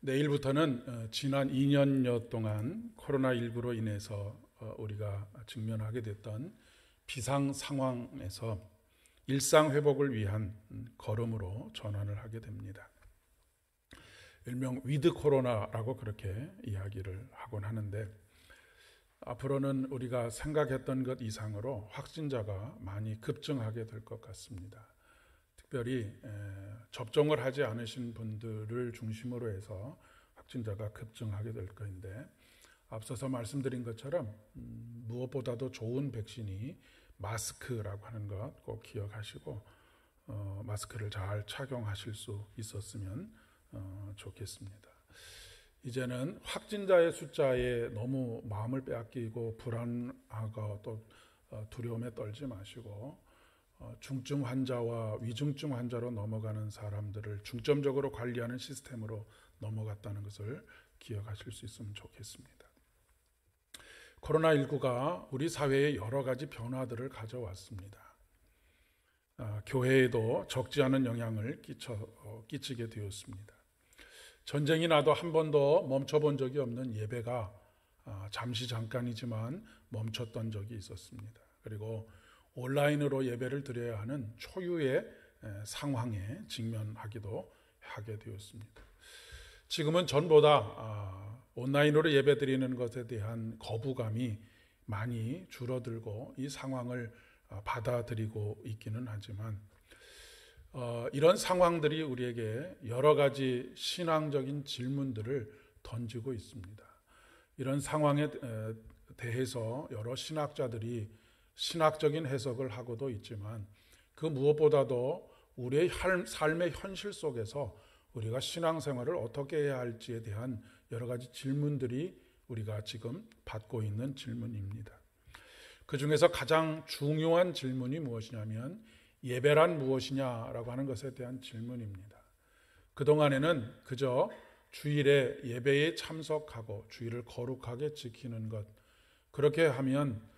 내일부터는 지난 2년여 동안 코로나19로 인해서 우리가 직면하게 됐던 비상 상황에서 일상 회복을 위한 걸음으로 전환을 하게 됩니다. 일명 위드 코로나라고 그렇게 이야기를 하곤 하는데, 앞으로는 우리가 생각했던 것 이상으로 확진자가 많이 급증하게 될 것 같습니다. 특별히 접종을 하지 않으신 분들을 중심으로 해서 확진자가 급증하게 될 것인데, 앞서서 말씀드린 것처럼 무엇보다도 좋은 백신이 마스크라고 하는 것 꼭 기억하시고 마스크를 잘 착용하실 수 있었으면 좋겠습니다. 이제는 확진자의 숫자에 너무 마음을 빼앗기고 불안하고 또 두려움에 떨지 마시고 중증 환자와 위중증 환자로 넘어가는 사람들을 중점적으로 관리하는 시스템으로 넘어갔다는 것을 기억하실 수 있으면 좋겠습니다. 코로나19가 우리 사회에 여러 가지 변화들을 가져왔습니다. 교회에도 적지 않은 영향을 끼치게 되었습니다. 전쟁이 나도 한 번도 멈춰본 적이 없는 예배가 잠깐이지만 멈췄던 적이 있었습니다. 그리고 온라인으로 예배를 드려야 하는 초유의 상황에 직면하기도 하게 되었습니다. 지금은 전보다 온라인으로 예배 드리는 것에 대한 거부감이 많이 줄어들고 이 상황을 받아들이고 있기는 하지만 이런 상황들이 우리에게 여러 가지 신앙적인 질문들을 던지고 있습니다. 이런 상황에 대해서 여러 신학자들이 신학적인 해석을 하고도 있지만, 그 무엇보다도 우리의 삶의 현실 속에서 우리가 신앙생활을 어떻게 해야 할지에 대한 여러 가지 질문들이 우리가 지금 받고 있는 질문입니다. 그 중에서 가장 중요한 질문이 무엇이냐면 예배란 무엇이냐라고 하는 것에 대한 질문입니다. 그동안에는 그저 주일에 예배에 참석하고 주일을 거룩하게 지키는 것, 그렇게 하면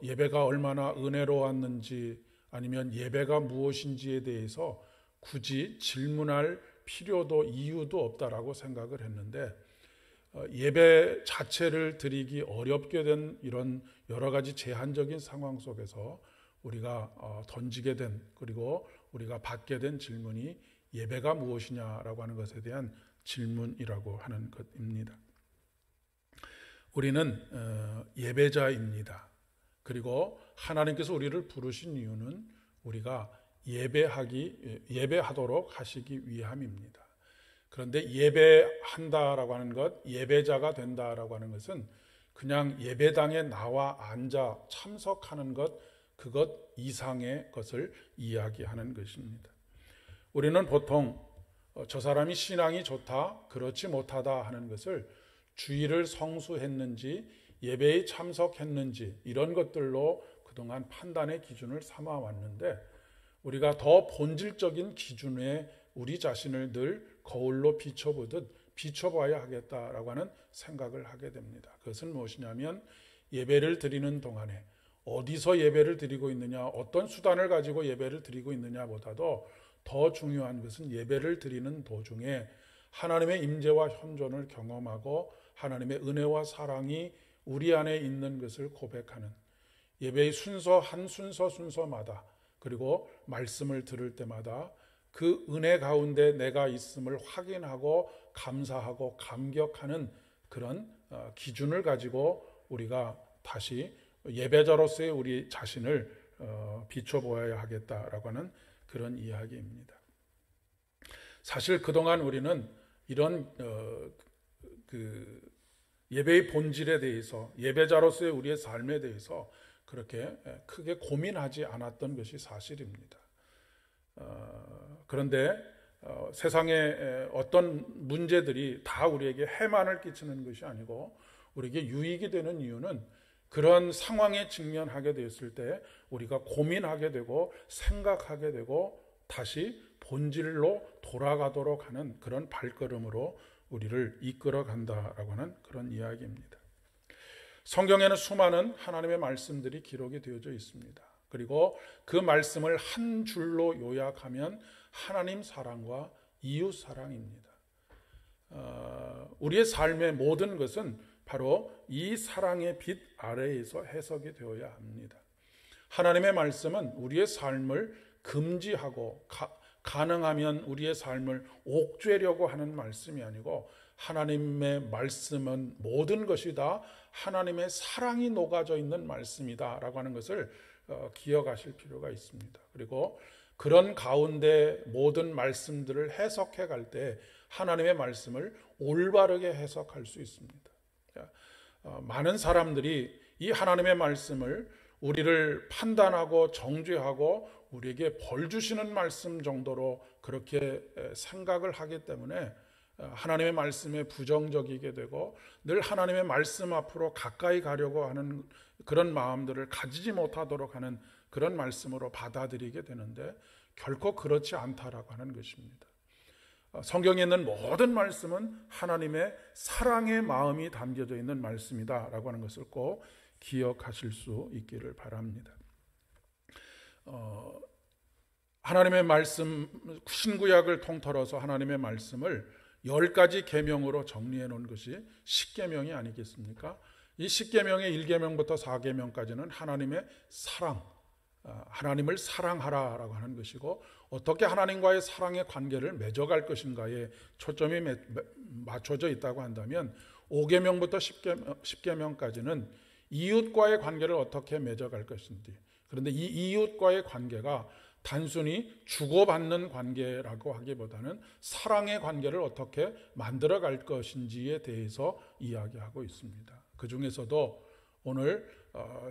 예배가 얼마나 은혜로웠는지 아니면 예배가 무엇인지에 대해서 굳이 질문할 필요도 이유도 없다라고 생각을 했는데, 예배 자체를 드리기 어렵게 된 이런 여러 가지 제한적인 상황 속에서 우리가 던지게 된, 그리고 우리가 받게 된 질문이 예배가 무엇이냐라고 하는 것에 대한 질문이라고 하는 것입니다. 우리는 예배자입니다. 그리고 하나님께서 우리를 부르신 이유는 우리가 예배하도록 하시기 위함입니다. 그런데 예배한다라고 하는 것, 예배자가 된다라고 하는 것은 그냥 예배당에 나와 앉아 참석하는 것, 그것 이상의 것을 이야기하는 것입니다. 우리는 보통 저 사람이 신앙이 좋다, 그렇지 못하다 하는 것을 주일을 성수했는지 예배에 참석했는지 이런 것들로 그동안 판단의 기준을 삼아 왔는데, 우리가 더 본질적인 기준에 우리 자신을 늘 거울로 비춰보듯 비춰봐야 하겠다라고 하는 생각을 하게 됩니다. 그것은 무엇이냐면 예배를 드리는 동안에 어디서 예배를 드리고 있느냐, 어떤 수단을 가지고 예배를 드리고 있느냐보다도 더 중요한 것은 예배를 드리는 도중에 하나님의 임재와 현존을 경험하고 하나님의 은혜와 사랑이 우리 안에 있는 것을 고백하는, 예배의 순서 한 순서마다, 그리고 말씀을 들을 때마다 그 은혜 가운데 내가 있음을 확인하고 감사하고 감격하는 그런 기준을 가지고 우리가 다시 예배자로서의 우리 자신을 비춰보아야 하겠다라고 하는 그런 이야기입니다. 사실 그동안 우리는 이런 예배의 본질에 대해서, 예배자로서의 우리의 삶에 대해서 그렇게 크게 고민하지 않았던 것이 사실입니다. 그런데 세상의 어떤 문제들이 다 우리에게 해만을 끼치는 것이 아니고 우리에게 유익이 되는 이유는 그런 상황에 직면하게 되었을 때 우리가 고민하게 되고 생각하게 되고 다시 본질로 돌아가도록 하는 그런 발걸음으로 우리를 이끌어 간다라고 하는 그런 이야기입니다. 성경에는 수많은 하나님의 말씀들이 기록이 되어져 있습니다. 그리고 그 말씀을 한 줄로 요약하면 하나님 사랑과 이웃 사랑입니다. 우리의 삶의 모든 것은 바로 이 사랑의 빛 아래에서 해석이 되어야 합니다. 하나님의 말씀은 우리의 삶을 금지하고 가능하면 우리의 삶을 옥죄려고 하는 말씀이 아니고, 하나님의 말씀은 모든 것이 다 하나님의 사랑이 녹아져 있는 말씀이다 라고 하는 것을 기억하실 필요가 있습니다. 그리고 그런 가운데 모든 말씀들을 해석해 갈 때 하나님의 말씀을 올바르게 해석할 수 있습니다. 많은 사람들이 이 하나님의 말씀을 우리를 판단하고 정죄하고 우리에게 벌 주시는 말씀 정도로 그렇게 생각을 하기 때문에 하나님의 말씀에 부정적이게 되고 늘 하나님의 말씀 앞으로 가까이 가려고 하는 그런 마음들을 가지지 못하도록 하는 그런 말씀으로 받아들이게 되는데, 결코 그렇지 않다라고 하는 것입니다. 성경에 있는 모든 말씀은 하나님의 사랑의 마음이 담겨져 있는 말씀이다라고 하는 것을 꼭 기억하실 수 있기를 바랍니다. 하나님의 말씀, 신구약을 통틀어서 하나님의 말씀을 10가지 계명으로 정리해 놓은 것이 십계명이 아니겠습니까? 이 십계명의 1계명부터 4계명까지는 하나님의 사랑, 하나님을 사랑하라라고 하는 것이고, 어떻게 하나님과의 사랑의 관계를 맺어갈 것인가에 초점이 맞춰져 있다고 한다면, 5계명부터 10계명까지는 이웃과의 관계를 어떻게 맺어갈 것인지, 그런데 이 이웃과의 관계가 단순히 주고받는 관계라고 하기보다는 사랑의 관계를 어떻게 만들어갈 것인지에 대해서 이야기하고 있습니다. 그 중에서도 오늘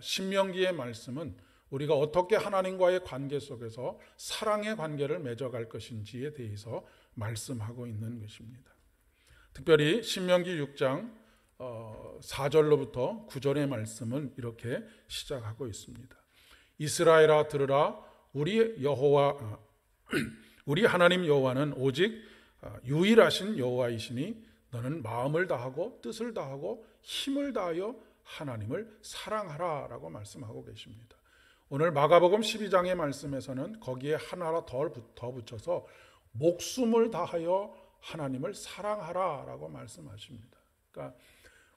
신명기의 말씀은 우리가 어떻게 하나님과의 관계 속에서 사랑의 관계를 맺어갈 것인지에 대해서 말씀하고 있는 것입니다. 특별히 신명기 6장 4절로부터 9절의 말씀은 이렇게 시작하고 있습니다. 이스라엘아 들으라, 우리 하나님 여호와는 오직 유일하신 여호와이시니 너는 마음을 다하고 뜻을 다하고 힘을 다하여 하나님을 사랑하라 라고 말씀하고 계십니다. 오늘 마가복음 12장의 말씀에서는 거기에 하나 더 붙여서 목숨을 다하여 하나님을 사랑하라 라고 말씀하십니다. 그러니까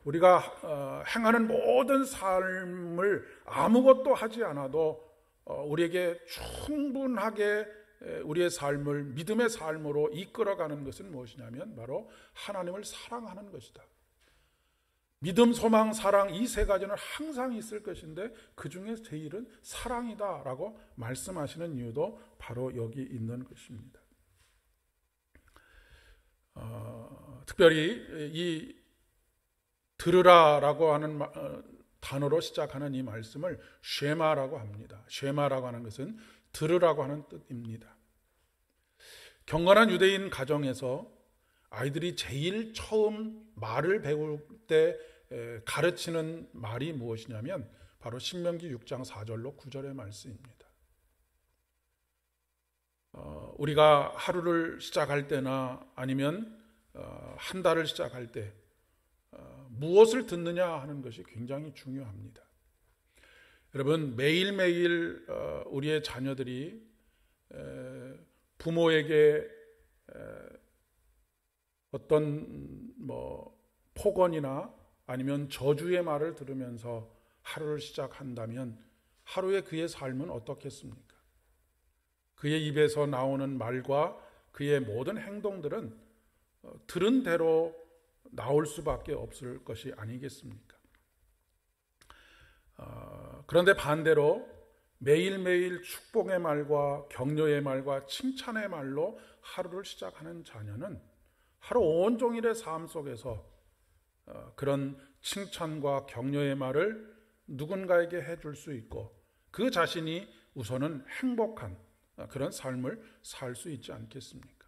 우리가 행하는 모든 삶을 아무것도 하지 않아도 우리에게 충분하게 우리의 삶을 믿음의 삶으로 이끌어가는 것은 무엇이냐면 바로 하나님을 사랑하는 것이다. 믿음, 소망, 사랑 이 세 가지는 항상 있을 것인데 그 중에 제일은 사랑이다라고 말씀하시는 이유도 바로 여기 있는 것입니다. 특별히 이 들으라라고 하는 단어로 시작하는 이 말씀을 쉐마라고 합니다. 쉐마라고 하는 것은 들으라고 하는 뜻입니다. 경건한 유대인 가정에서 아이들이 제일 처음 말을 배울 때 가르치는 말이 무엇이냐면 바로 신명기 6장 4절로 9절의 말씀입니다. 우리가 하루를 시작할 때나 아니면 한 달을 시작할 때 무엇을 듣느냐 하는 것이 굉장히 중요합니다. 여러분, 매일매일 우리의 자녀들이 부모에게 어떤 폭언이나 아니면 저주의 말을 들으면서 하루를 시작한다면 하루에 그의 삶은 어떻겠습니까? 그의 입에서 나오는 말과 그의 모든 행동들은 들은 대로 나올 수밖에 없을 것이 아니겠습니까? 그런데 반대로 매일매일 축복의 말과 격려의 말과 칭찬의 말로 하루를 시작하는 자녀는 하루 온종일의 삶 속에서 그런 칭찬과 격려의 말을 누군가에게 해줄 수 있고 그 자신이 우선은 행복한 그런 삶을 살 수 있지 않겠습니까?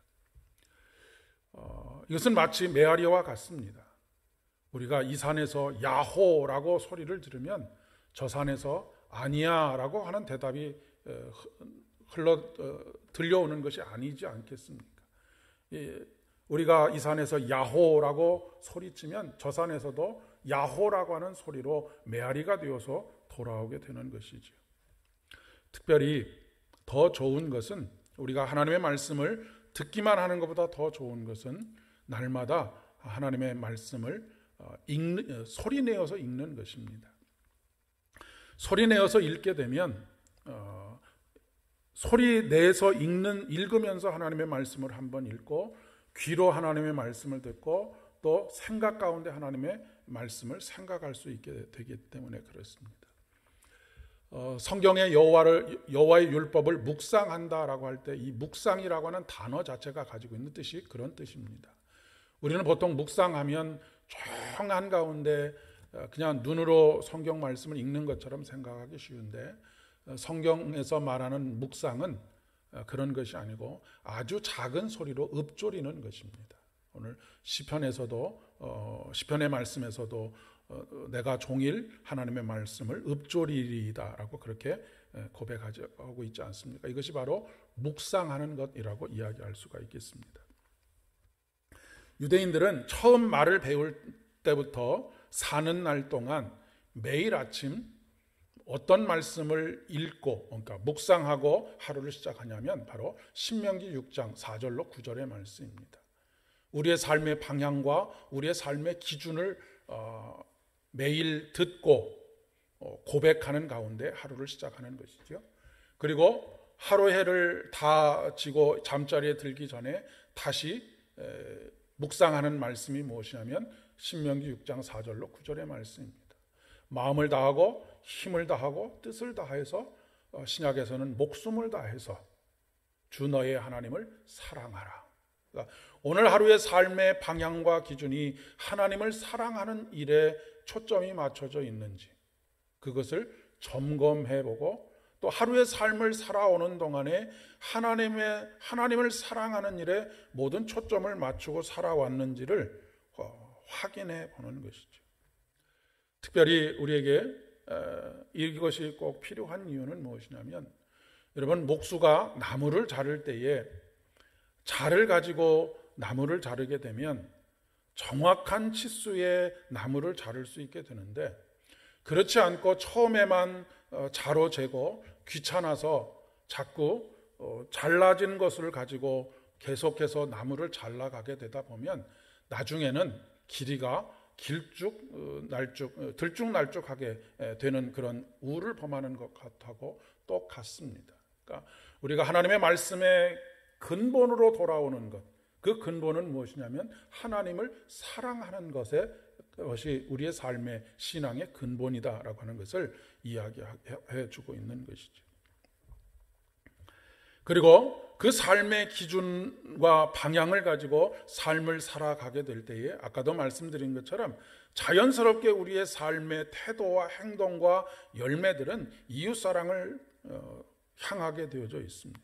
이것은 마치 메아리와 같습니다. 우리가 이 산에서 야호라고 소리를 들으면 저 산에서 아니야 라고 하는 대답이 들려오는 것이 아니지 않겠습니까? 우리가 이 산에서 야호라고 소리치면 저 산에서도 야호라고 하는 소리로 메아리가 되어서 돌아오게 되는 것이죠. 특별히 더 좋은 것은 우리가 하나님의 말씀을 듣기만 하는 것보다 더 좋은 것은 날마다 하나님의 말씀을 소리내어서 읽는 것입니다. 소리내어서 읽게 되면 소리내서 읽으면서 하나님의 말씀을 한번 읽고 귀로 하나님의 말씀을 듣고 또 생각 가운데 하나님의 말씀을 생각할 수 있게 되기 때문에 그렇습니다. 성경의 여호와의 율법을 묵상한다라고 할 때 이 묵상이라고 하는 단어 자체가 가지고 있는 뜻이 그런 뜻입니다. 우리는 보통 묵상하면 조용한 가운데 그냥 눈으로 성경 말씀을 읽는 것처럼 생각하기 쉬운데 성경에서 말하는 묵상은 그런 것이 아니고 아주 작은 소리로 읊조리는 것입니다. 오늘 시편의 말씀에서도 내가 종일 하나님의 말씀을 읊조리리이다라고 그렇게 고백하고 있지 않습니까? 이것이 바로 묵상하는 것이라고 이야기할 수가 있겠습니다. 유대인들은 처음 말을 배울 때부터 사는 날 동안 매일 아침 어떤 말씀을 읽고 그러니까 묵상하고 하루를 시작하냐면 바로 신명기 6장 4절로 9절의 말씀입니다. 우리의 삶의 방향과 우리의 삶의 기준을 매일 듣고 고백하는 가운데 하루를 시작하는 것이죠. 그리고 하루 해를 다 지고 잠자리에 들기 전에 다시 묵상하는 말씀이 무엇이냐면 신명기 6장 4절로 9절의 말씀입니다. 마음을 다하고 힘을 다하고 뜻을 다해서 신약에서는 목숨을 다해서 주 너의 하나님을 사랑하라. 그러니까 오늘 하루의 삶의 방향과 기준이 하나님을 사랑하는 일에 초점이 맞춰져 있는지 그것을 점검해보고 또 하루의 삶을 살아오는 동안에 하나님을 사랑하는 일에 모든 초점을 맞추고 살아왔는지를 확인해 보는 것이죠. 특별히 우리에게 이것이 꼭 필요한 이유는 무엇이냐면 여러분 목수가 나무를 자를 때에 자를 가지고 나무를 자르게 되면 정확한 치수의 나무를 자를 수 있게 되는데 그렇지 않고 처음에만 자로 재고 귀찮아서 자꾸 잘라진 것을 가지고 계속해서 나무를 잘라가게 되다 보면 나중에는 길이가 들쭉날쭉하게 되는 그런 우를 범하는 것 같고 똑같습니다. 그러니까 우리가 하나님의 말씀의 근본으로 돌아오는 것, 그 근본은 무엇이냐면 하나님을 사랑하는 것이 우리의 삶의 신앙의 근본이다라고 하는 것을 이야기해 주고 있는 것이죠. 그리고 그 삶의 기준과 방향을 가지고 삶을 살아가게 될 때에 아까도 말씀드린 것처럼 자연스럽게 우리의 삶의 태도와 행동과 열매들은 이웃사랑을 향하게 되어져 있습니다.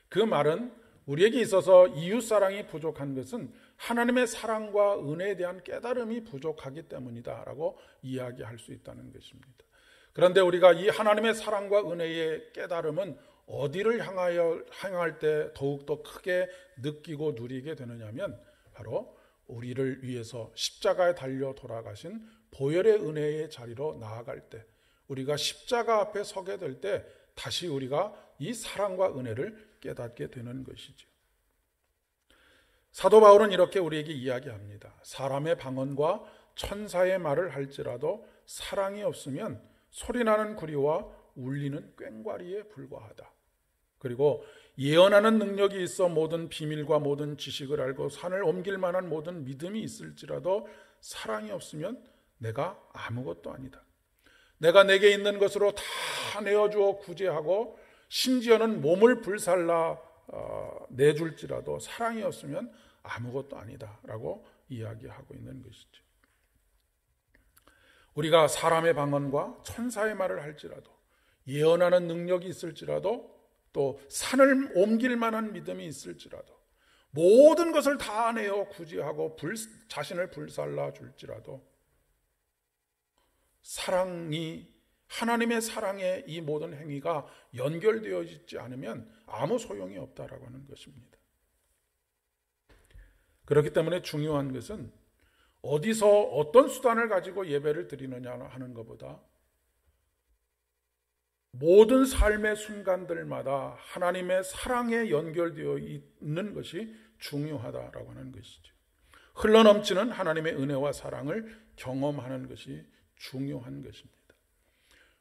그 말은 우리에게 있어서 이웃사랑이 부족한 것은 하나님의 사랑과 은혜에 대한 깨달음이 부족하기 때문이다라고 이야기할 수 있다는 것입니다. 그런데 우리가 이 하나님의 사랑과 은혜의 깨달음은 어디를 향할 때 더욱더 크게 느끼고 누리게 되느냐면 바로 우리를 위해서 십자가에 달려 돌아가신 보혈의 은혜의 자리로 나아갈 때 우리가 십자가 앞에 서게 될 때 다시 우리가 이 사랑과 은혜를 깨닫게 되는 것이죠. 사도 바울은 이렇게 우리에게 이야기합니다. 사람의 방언과 천사의 말을 할지라도 사랑이 없으면 소리나는 구리와 울리는 꽹과리에 불과하다. 그리고 예언하는 능력이 있어 모든 비밀과 모든 지식을 알고 산을 옮길 만한 모든 믿음이 있을지라도 사랑이 없으면 내가 아무것도 아니다. 내가 내게 있는 것으로 다 내어주어 구제하고 심지어는 몸을 불살라 내줄지라도 사랑이 없으면 아무것도 아니다 라고 이야기하고 있는 것이죠. 우리가 사람의 방언과 천사의 말을 할지라도 예언하는 능력이 있을지라도 또 산을 옮길 만한 믿음이 있을지라도 모든 것을 다 내어 구제하고 자신을 불살라 줄지라도 하나님의 사랑의 이 모든 행위가 연결되어 있지 않으면 아무 소용이 없다라고 하는 것입니다. 그렇기 때문에 중요한 것은 어디서 어떤 수단을 가지고 예배를 드리느냐 하는 것보다 모든 삶의 순간들마다 하나님의 사랑에 연결되어 있는 것이 중요하다라고 하는 것이죠. 흘러넘치는 하나님의 은혜와 사랑을 경험하는 것이 중요한 것입니다.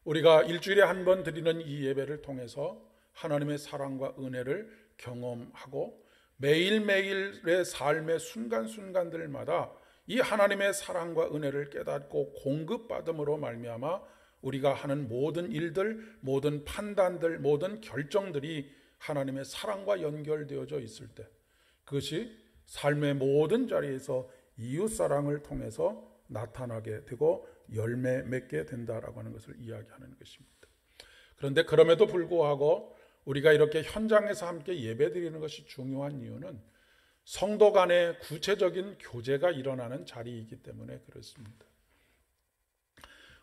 우리가 일주일에 한 번 드리는 이 예배를 통해서 하나님의 사랑과 은혜를 경험하고 매일매일의 삶의 순간순간들마다 이 하나님의 사랑과 은혜를 깨닫고 공급받음으로 말미암아 우리가 하는 모든 일들, 모든 판단들, 모든 결정들이 하나님의 사랑과 연결되어져 있을 때 그것이 삶의 모든 자리에서 이웃사랑을 통해서 나타나게 되고 열매 맺게 된다라고 하는 것을 이야기하는 것입니다. 그런데 그럼에도 불구하고 우리가 이렇게 현장에서 함께 예배드리는 것이 중요한 이유는 성도 간의 구체적인 교제가 일어나는 자리이기 때문에 그렇습니다.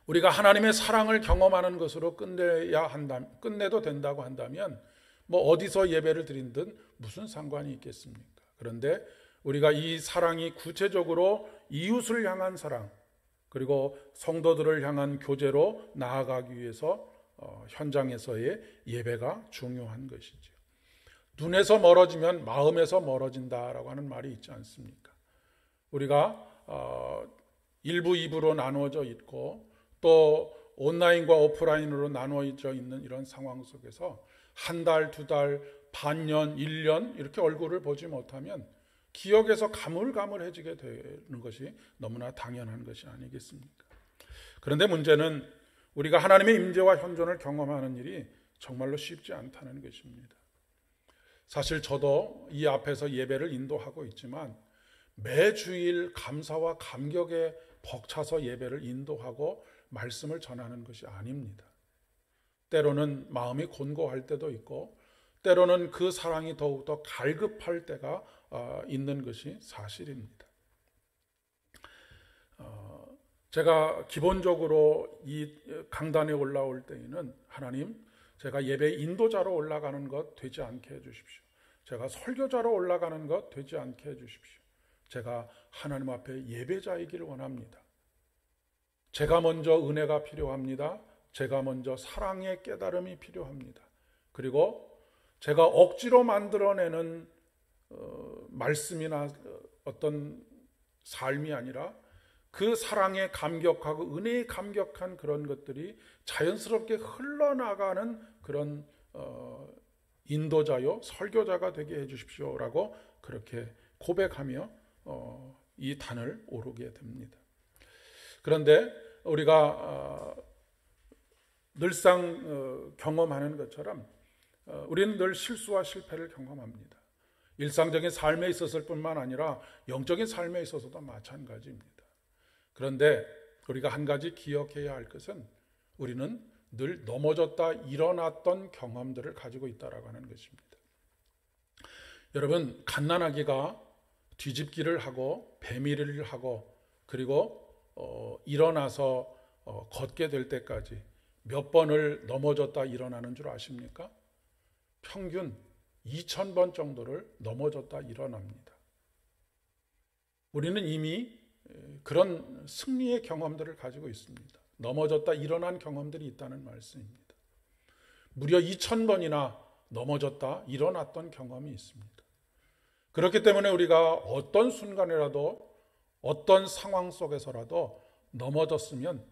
우리가 하나님의 사랑을 경험하는 것으로 끝내도 된다고 한다면 뭐 어디서 예배를 드린든 무슨 상관이 있겠습니까? 그런데 우리가 이 사랑이 구체적으로 이웃을 향한 사랑 그리고 성도들을 향한 교제로 나아가기 위해서 현장에서의 예배가 중요한 것이죠. 눈에서 멀어지면 마음에서 멀어진다라고 하는 말이 있지 않습니까? 우리가 1부, 2부로 나누어져 있고 또 온라인과 오프라인으로 나누어져 있는 이런 상황 속에서 한 달, 두 달, 반년, 1년 이렇게 얼굴을 보지 못하면 기억에서 가물가물해지게 되는 것이 너무나 당연한 것이 아니겠습니까? 그런데 문제는 우리가 하나님의 임재와 현존을 경험하는 일이 정말로 쉽지 않다는 것입니다. 사실 저도 이 앞에서 예배를 인도하고 있지만 매주일 감사와 감격에 벅차서 예배를 인도하고 말씀을 전하는 것이 아닙니다. 때로는 마음이 곤고할 때도 있고 때로는 그 사랑이 더욱더 갈급할 때가 있는 것이 사실입니다. 제가 기본적으로 이 강단에 올라올 때에는 하나님, 제가 예배 인도자로 올라가는 것 되지 않게 해주십시오. 제가 설교자로 올라가는 것 되지 않게 해주십시오. 제가 하나님 앞에 예배자이기를 원합니다. 제가 먼저 은혜가 필요합니다. 제가 먼저 사랑의 깨달음이 필요합니다. 그리고 제가 억지로 만들어내는 말씀이나 어떤 삶이 아니라 그 사랑에 감격하고 은혜에 감격한 그런 것들이 자연스럽게 흘러나가는 그런 인도자요 설교자가 되게 해주십시오라고 그렇게 고백하며 이 단을 오르게 됩니다. 그런데 우리가 늘상 경험하는 것처럼 우리는 늘 실수와 실패를 경험합니다. 일상적인 삶에 있었을 뿐만 아니라 영적인 삶에 있어서도 마찬가지입니다. 그런데 우리가 한 가지 기억해야 할 것은 우리는 늘 넘어졌다 일어났던 경험들을 가지고 있다라고 하는 것입니다. 여러분, 갓난아기가 뒤집기를 하고 배밀이를 하고 그리고 일어나서 걷게 될 때까지 몇 번을 넘어졌다 일어나는 줄 아십니까? 평균 2000번 정도를 넘어졌다 일어납니다. 우리는 이미 그런 승리의 경험들을 가지고 있습니다. 넘어졌다 일어난 경험들이 있다는 말씀입니다. 무려 2000번이나 넘어졌다 일어났던 경험이 있습니다. 그렇기 때문에 우리가 어떤 순간이라도 어떤 상황 속에서라도 넘어졌으면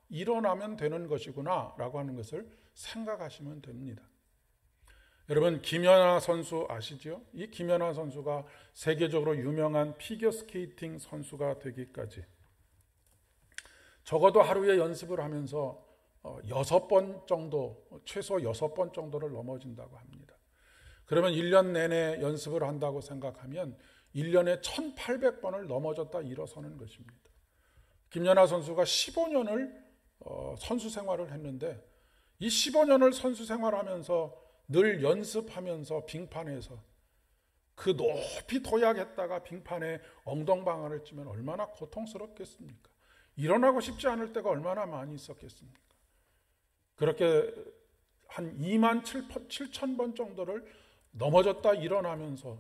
일어나면 되는 것이구나 라고 하는 것을 생각하시면 됩니다. 여러분, 김연아 선수 아시죠? 이 김연아 선수가 세계적으로 유명한 피겨스케이팅 선수가 되기까지 적어도 하루에 연습을 하면서 6번 정도, 최소 6번 정도를 넘어진다고 합니다. 그러면 1년 내내 연습을 한다고 생각하면 1년에 1800번을 넘어졌다 일어서는 것입니다. 김연아 선수가 15년을 선수 생활을 했는데 이 15년을 선수 생활하면서 늘 연습하면서 빙판에서 그 높이 도약했다가 빙판에 엉덩방아를 찌면 얼마나 고통스럽겠습니까? 일어나고 싶지 않을 때가 얼마나 많이 있었겠습니까? 그렇게 한 27,000번 정도를 넘어졌다 일어나면서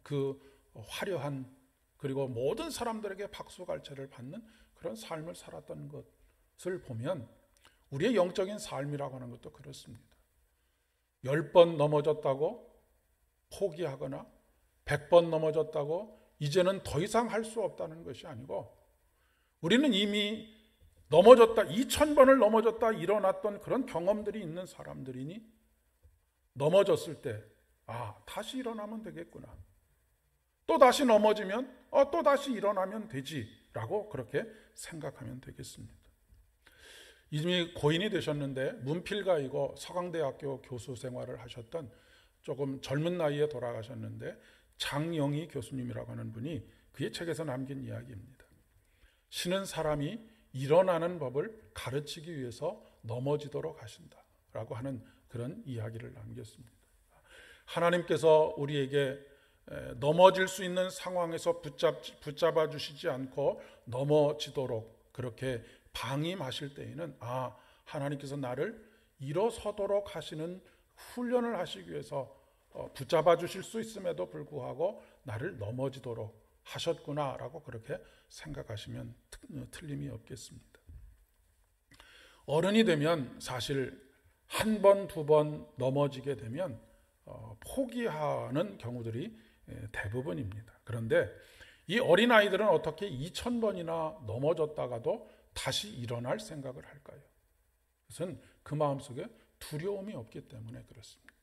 그 화려한 그리고 모든 사람들에게 박수갈채를 받는 그런 삶을 살았던 것을 보면 우리의 영적인 삶이라고 하는 것도 그렇습니다. 10번 넘어졌다고 포기하거나 100번 넘어졌다고 이제는 더 이상 할 수 없다는 것이 아니고 우리는 이미 넘어졌다, 2000번을 넘어졌다 일어났던 그런 경험들이 있는 사람들이니 넘어졌을 때 다시 일어나면 되겠구나. 또 다시 넘어지면 또 다시 일어나면 되지라고 그렇게 생각하면 되겠습니다. 이미 고인이 되셨는데 문필가이고 서강대학교 교수 생활을 하셨던 조금 젊은 나이에 돌아가셨는데 장영희 교수님이라고 하는 분이 그의 책에서 남긴 이야기입니다. 신은 사람이 일어나는 법을 가르치기 위해서 넘어지도록 하신다라고 하는 그런 이야기를 남겼습니다. 하나님께서 우리에게 넘어질 수 있는 상황에서 붙잡아 주시지 않고 넘어지도록 그렇게 방임하실 때에는 하나님께서 나를 일어서도록 하시는 훈련을 하시기 위해서 붙잡아 주실 수 있음에도 불구하고 나를 넘어지도록 하셨구나라고 그렇게 생각하시면 틀림이 없겠습니다. 어른이 되면 사실 한 번, 두 번 넘어지게 되면 포기하는 경우들이 대부분입니다. 그런데 이 어린아이들은 어떻게 2000번이나 넘어졌다가도 다시 일어날 생각을 할까요? 그것은 그 마음속에 두려움이 없기 때문에 그렇습니다.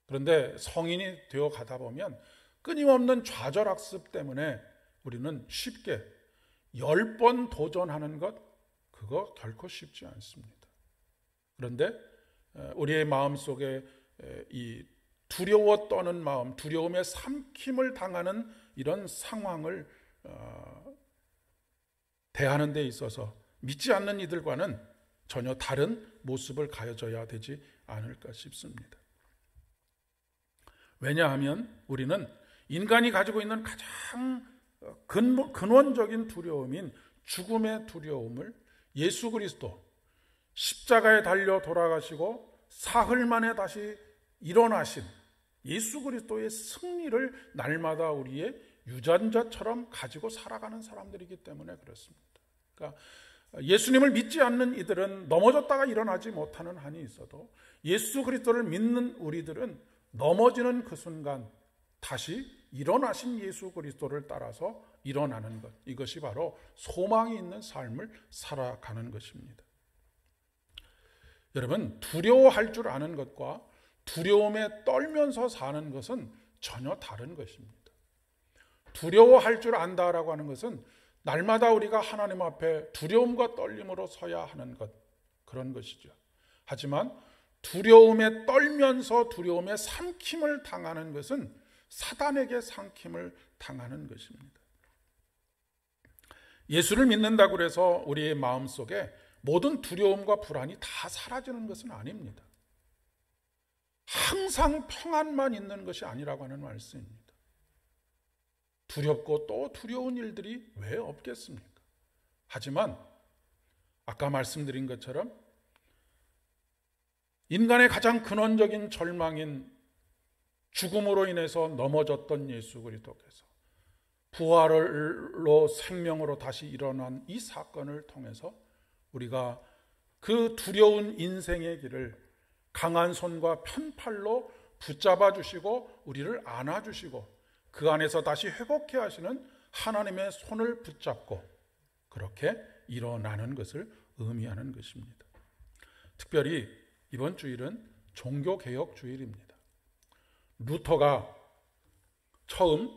그런데 성인이 되어 가다 보면 끊임없는 좌절학습 때문에 우리는 쉽게 10번 도전하는 것, 그거 결코 쉽지 않습니다. 그런데 우리의 마음속에 이 두려워 떠는 마음, 두려움에 삼킴을 당하는 이런 상황을 대하는 데 있어서 믿지 않는 이들과는 전혀 다른 모습을 가져야 되지 않을까 싶습니다. 왜냐하면 우리는 인간이 가지고 있는 가장 근원적인 두려움인 죽음의 두려움을 예수 그리스도 십자가에 달려 돌아가시고 사흘 만에 다시 일어나신 예수 그리스도의 승리를 날마다 우리의 유전자처럼 가지고 살아가는 사람들이기 때문에 그렇습니다. 그러니까 예수님을 믿지 않는 이들은 넘어졌다가 일어나지 못하는 한이 있어도 예수 그리스도를 믿는 우리들은 넘어지는 그 순간 다시 일어나신 예수 그리스도를 따라서 일어나는 것, 이것이 바로 소망이 있는 삶을 살아가는 것입니다. 여러분, 두려워할 줄 아는 것과 두려움에 떨면서 사는 것은 전혀 다른 것입니다. 두려워할 줄 안다라고 하는 것은 날마다 우리가 하나님 앞에 두려움과 떨림으로 서야 하는 것, 그런 것이죠. 하지만 두려움에 떨면서 두려움에 삼킴을 당하는 것은 사단에게 삼킴을 당하는 것입니다. 예수를 믿는다고 해서 우리의 마음속에 모든 두려움과 불안이 다 사라지는 것은 아닙니다. 항상 평안만 있는 것이 아니라고 하는 말씀입니다. 두렵고 또 두려운 일들이 왜 없겠습니까? 하지만 아까 말씀드린 것처럼 인간의 가장 근원적인 절망인 죽음으로 인해서 넘어졌던 예수 그리스도께서 부활로 생명으로 다시 일어난 이 사건을 통해서 우리가 그 두려운 인생의 길을 강한 손과 편팔로 붙잡아 주시고 우리를 안아 주시고 그 안에서 다시 회복해 하시는 하나님의 손을 붙잡고 그렇게 일어나는 것을 의미하는 것입니다. 특별히 이번 주일은 종교개혁 주일입니다. 루터가 처음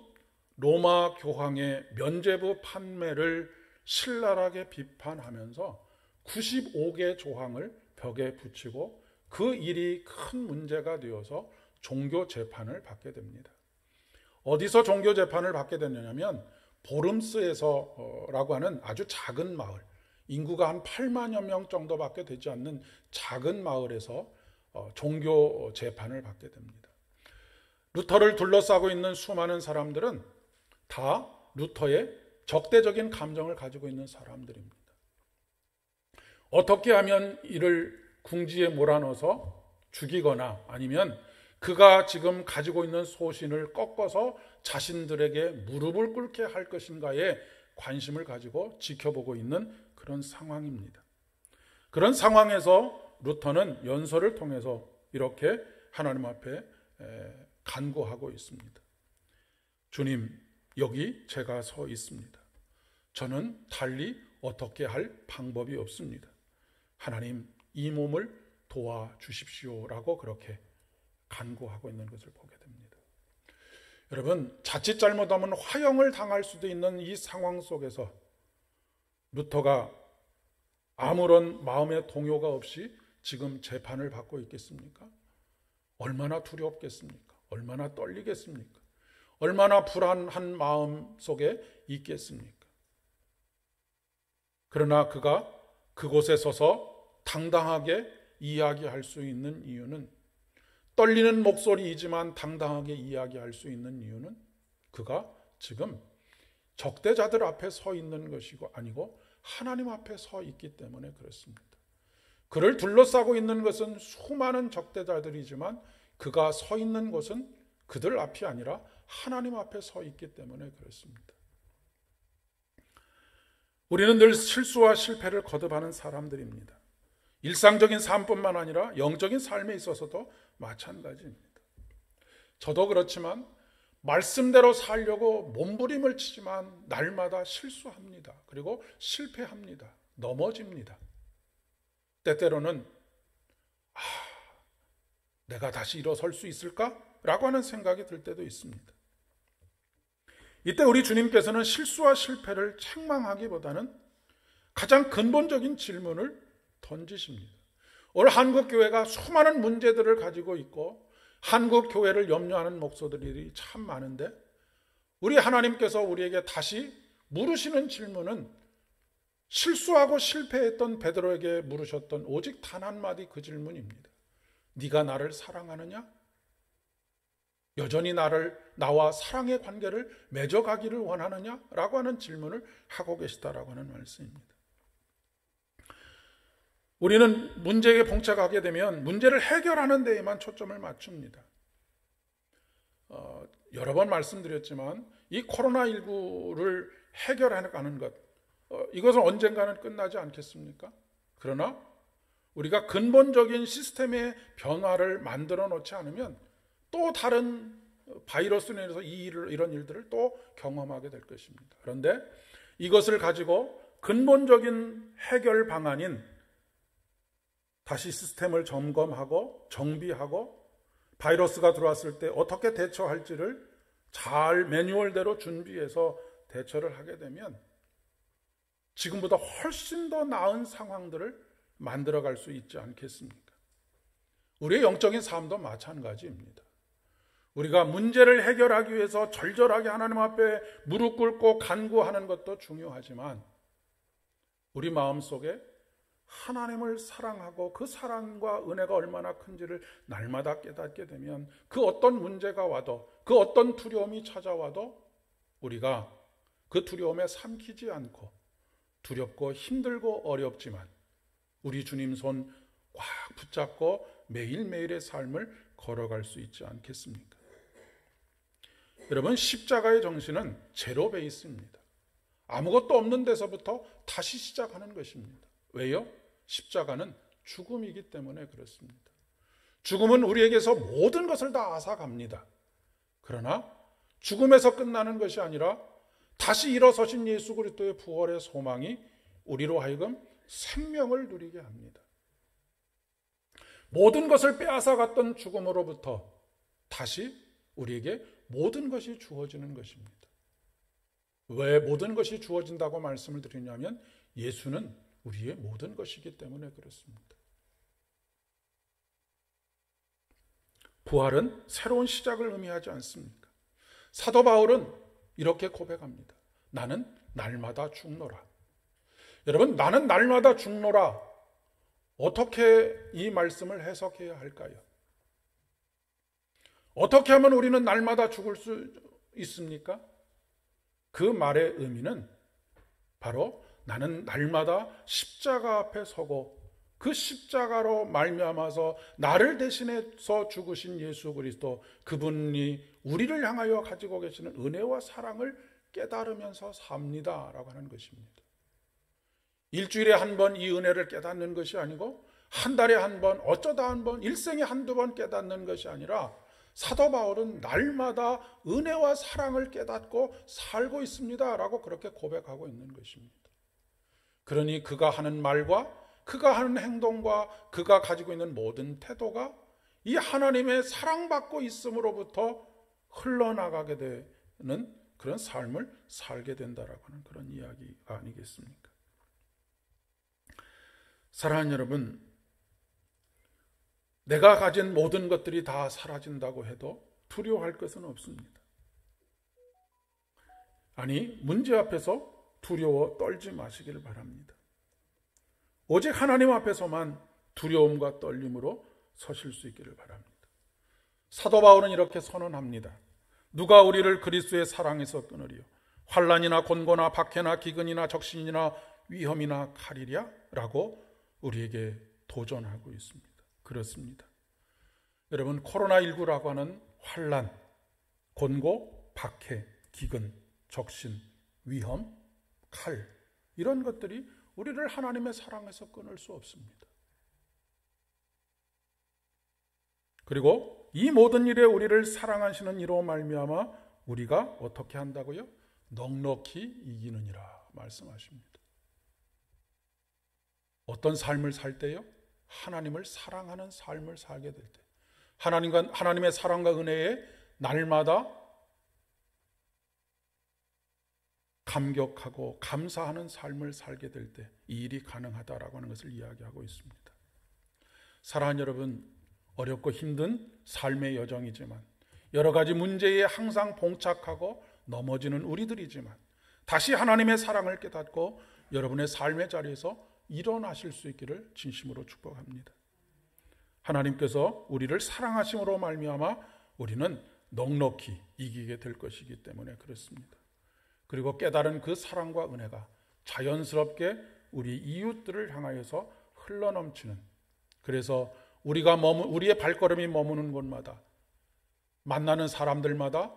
로마 교황의 면죄부 판매를 신랄하게 비판하면서 95개 조항을 벽에 붙이고 그 일이 큰 문제가 되어서 종교 재판을 받게 됩니다. 어디서 종교 재판을 받게 됐냐면 보름스에서라고 하는 아주 작은 마을, 인구가 한 8만여 명 정도밖에 되지 않는 작은 마을에서 종교 재판을 받게 됩니다. 루터를 둘러싸고 있는 수많은 사람들은 다 루터의 적대적인 감정을 가지고 있는 사람들입니다. 어떻게 하면 이를 궁지에 몰아넣어서 죽이거나 아니면 그가 지금 가지고 있는 소신을 꺾어서 자신들에게 무릎을 꿇게 할 것인가에 관심을 가지고 지켜보고 있는 그런 상황입니다. 그런 상황에서 루터는 연설을 통해서 이렇게 하나님 앞에 간구하고 있습니다. 주님, 여기 제가 서 있습니다. 저는 달리 어떻게 할 방법이 없습니다. 하나님, 이 몸을 도와주십시오라고 그렇게 간구하고 있는 것을 보게 됩니다. 여러분, 자칫 잘못하면 화형을 당할 수도 있는 이 상황 속에서 루터가 아무런 마음의 동요가 없이 지금 재판을 받고 있겠습니까? 얼마나 두렵겠습니까? 얼마나 떨리겠습니까? 얼마나 불안한 마음 속에 있겠습니까? 그러나 그가 그곳에 서서 당당하게 이야기할 수 있는 이유는, 떨리는 목소리이지만 당당하게 이야기할 수 있는 이유는 그가 지금 적대자들 앞에 서 있는 것이고 아니고 하나님 앞에 서 있기 때문에 그렇습니다. 그를 둘러싸고 있는 것은 수많은 적대자들이지만 그가 서 있는 곳은 그들 앞이 아니라 하나님 앞에 서 있기 때문에 그렇습니다. 우리는 늘 실수와 실패를 거듭하는 사람들입니다. 일상적인 삶뿐만 아니라 영적인 삶에 있어서도 마찬가지입니다. 저도 그렇지만 말씀대로 살려고 몸부림을 치지만 날마다 실수합니다. 그리고 실패합니다. 넘어집니다. 때때로는 내가 다시 일어설 수 있을까? 라고 하는 생각이 들 때도 있습니다. 이때 우리 주님께서는 실수와 실패를 책망하기보다는 가장 근본적인 질문을 던지십니다. 오늘 한국교회가 수많은 문제들을 가지고 있고 한국교회를 염려하는 목소들이 참 많은데 우리 하나님께서 우리에게 다시 물으시는 질문은 실수하고 실패했던 베드로에게 물으셨던 오직 단 한마디 그 질문입니다. 네가 나를 사랑하느냐? 여전히 나와 사랑의 관계를 맺어가기를 원하느냐? 라고 하는 질문을 하고 계시다라고 하는 말씀입니다. 우리는 문제에 봉착하게 되면 문제를 해결하는 데에만 초점을 맞춥니다. 여러 번 말씀드렸지만 이 코로나19를 해결해가는 것, 이것은 언젠가는 끝나지 않겠습니까? 그러나 우리가 근본적인 시스템의 변화를 만들어 놓지 않으면 또 다른 바이러스로 인해서 이런 일들을 또 경험하게 될 것입니다. 그런데 이것을 가지고 근본적인 해결 방안인 다시 시스템을 점검하고 정비하고 바이러스가 들어왔을 때 어떻게 대처할지를 잘 매뉴얼대로 준비해서 대처를 하게 되면 지금보다 훨씬 더 나은 상황들을 만들어갈 수 있지 않겠습니까? 우리의 영적인 삶도 마찬가지입니다. 우리가 문제를 해결하기 위해서 절절하게 하나님 앞에 무릎 꿇고 간구하는 것도 중요하지만 우리 마음속에 하나님을 사랑하고 그 사랑과 은혜가 얼마나 큰지를 날마다 깨닫게 되면 그 어떤 문제가 와도 그 어떤 두려움이 찾아와도 우리가 그 두려움에 삼키지 않고 두렵고 힘들고 어렵지만 우리 주님 손 꽉 붙잡고 매일매일의 삶을 걸어갈 수 있지 않겠습니까? 여러분, 십자가의 정신은 제로 베이스입니다. 아무것도 없는 데서부터 다시 시작하는 것입니다. 왜요? 십자가는 죽음이기 때문에 그렇습니다. 죽음은 우리에게서 모든 것을 다 앗아갑니다. 그러나 죽음에서 끝나는 것이 아니라 다시 일어서신 예수 그리스도의 부활의 소망이 우리로 하여금 생명을 누리게 합니다. 모든 것을 빼앗아갔던 죽음으로부터 다시 우리에게 모든 것이 주어지는 것입니다. 왜 모든 것이 주어진다고 말씀을 드리냐면 예수는 우리의 모든 것이기 때문에 그렇습니다. 부활은 새로운 시작을 의미하지 않습니까? 사도 바울은 이렇게 고백합니다. 나는 날마다 죽노라. 여러분, 나는 날마다 죽노라. 어떻게 이 말씀을 해석해야 할까요? 어떻게 하면 우리는 날마다 죽을 수 있습니까? 그 말의 의미는 바로 나는 날마다 십자가 앞에 서고 그 십자가로 말미암아서 나를 대신해서 죽으신 예수 그리스도, 그분이 우리를 향하여 가지고 계시는 은혜와 사랑을 깨달으면서 삽니다라고 하는 것입니다. 일주일에 한 번 이 은혜를 깨닫는 것이 아니고 한 달에 한 번, 어쩌다 한 번, 일생에 한두 번 깨닫는 것이 아니라 사도 바울은 날마다 은혜와 사랑을 깨닫고 살고 있습니다 라고 그렇게 고백하고 있는 것입니다. 그러니 그가 하는 말과 그가 하는 행동과 그가 가지고 있는 모든 태도가 이 하나님의 사랑받고 있음으로부터 흘러나가게 되는 그런 삶을 살게 된다라고 하는 그런 이야기가 아니겠습니까? 사랑하는 여러분, 내가 가진 모든 것들이 다 사라진다고 해도 두려워할 것은 없습니다. 아니, 문제 앞에서 두려워 떨지 마시기를 바랍니다. 오직 하나님 앞에서만 두려움과 떨림으로 서실 수 있기를 바랍니다. 사도 바울은 이렇게 선언합니다. 누가 우리를 그리스도의 사랑에서 끊으리요? 환난이나 곤고나 박해나 기근이나 적신이나 위험이나 칼이랴? 라고 우리에게 도전하고 있습니다. 그렇습니다. 여러분, 코로나19라고 하는 환난, 곤고, 박해, 기근, 적신, 위험, 칼, 이런 것들이 우리를 하나님의 사랑에서 끊을 수 없습니다. 그리고 이 모든 일에 우리를 사랑하시는 이로 말미암아 우리가 어떻게 한다고요? 넉넉히 이기느니라 말씀하십니다. 어떤 삶을 살 때요? 하나님을 사랑하는 삶을 살게 될 때, 하나님의 사랑과 은혜에 날마다 감격하고 감사하는 삶을 살게 될 때 이 일이 가능하다라고 하는 것을 이야기하고 있습니다. 사랑하는 여러분, 어렵고 힘든 삶의 여정이지만, 여러 가지 문제에 항상 봉착하고 넘어지는 우리들이지만, 다시 하나님의 사랑을 깨닫고 여러분의 삶의 자리에서 일어나실 수 있기를 진심으로 축복합니다. 하나님께서 우리를 사랑하심으로 말미암아 우리는 넉넉히 이기게 될 것이기 때문에 그렇습니다. 그리고 깨달은 그 사랑과 은혜가 자연스럽게 우리 이웃들을 향하여서 흘러넘치는, 그래서 우리의 발걸음이 머무는 곳마다, 만나는 사람들마다,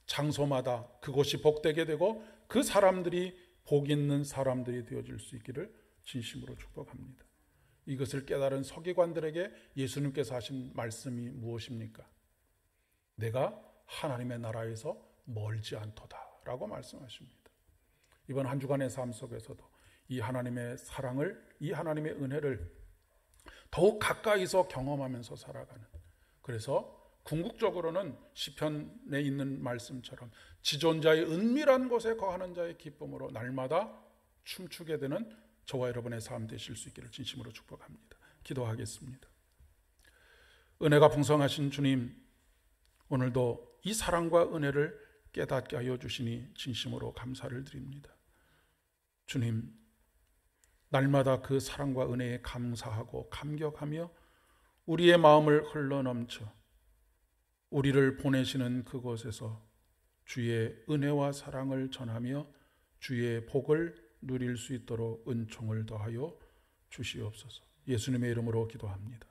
장소마다 그곳이 복되게 되고 그 사람들이 복 있는 사람들이 되어질 수 있기를 진심으로 축복합니다. 이것을 깨달은 서기관들에게 예수님께서 하신 말씀이 무엇입니까? 내가 하나님의 나라에서 멀지 않도다라고 말씀하십니다. 이번 한 주간의 삶 속에서도 이 하나님의 사랑을, 이 하나님의 은혜를 더욱 가까이서 경험하면서 살아가는, 그래서 궁극적으로는 시편에 있는 말씀처럼 지존자의 은밀한 곳에 거하는 자의 기쁨으로 날마다 춤추게 되는 저와 여러분의 삶 되실 수 있기를 진심으로 축복합니다. 기도하겠습니다. 은혜가 풍성하신 주님, 오늘도 이 사랑과 은혜를 깨닫게 하여 주시니 진심으로 감사를 드립니다. 주님, 날마다 그 사랑과 은혜에 감사하고 감격하며 우리의 마음을 흘러넘쳐 우리를 보내시는 그곳에서 주의 은혜와 사랑을 전하며 주의 복을 누릴 수 있도록 은총을 더하여 주시옵소서. 예수님의 이름으로 기도합니다.